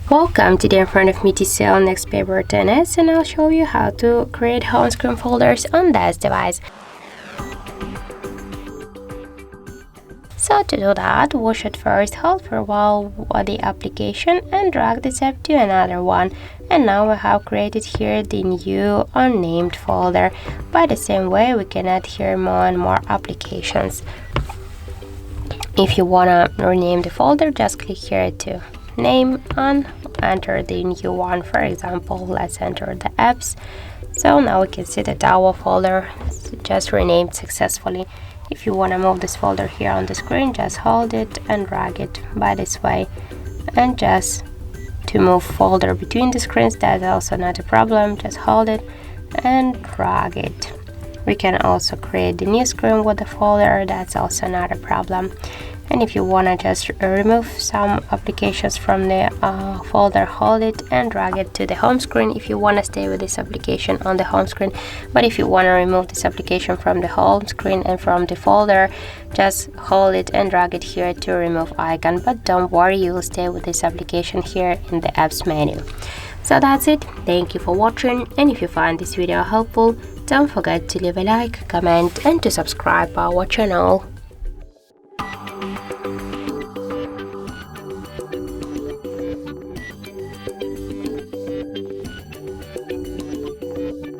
Welcome, today in front of me TCL Nextpaper 10s, and I'll show you how to create home screen folders on this device. So to do that, we should first hold for a while the application and drag this app to another one. And now we have created here the new unnamed folder. By the same way, we can add here more and more applications. If you wanna rename the folder, just click here to name and enter the new one. For example, let's enter the apps. So now we can see that our folder just renamed successfully. If you want to move this folder here on the screen, just hold it and drag it by this way. And just to move folder between the screens, that's also not a problem. Just hold it and drag it. We can also create the new screen with the folder, that's also not a problem. And if you want to just remove some applications from the folder, hold it and drag it to the home screen if you want to stay with this application on the home screen. But if you want to remove this application from the home screen and from the folder, just hold it and drag it here to remove icon. But don't worry, you will stay with this application here in the apps menu. So that's it. Thank you for watching, and if you find this video helpful, don't forget to leave a like, comment and to subscribe our channel.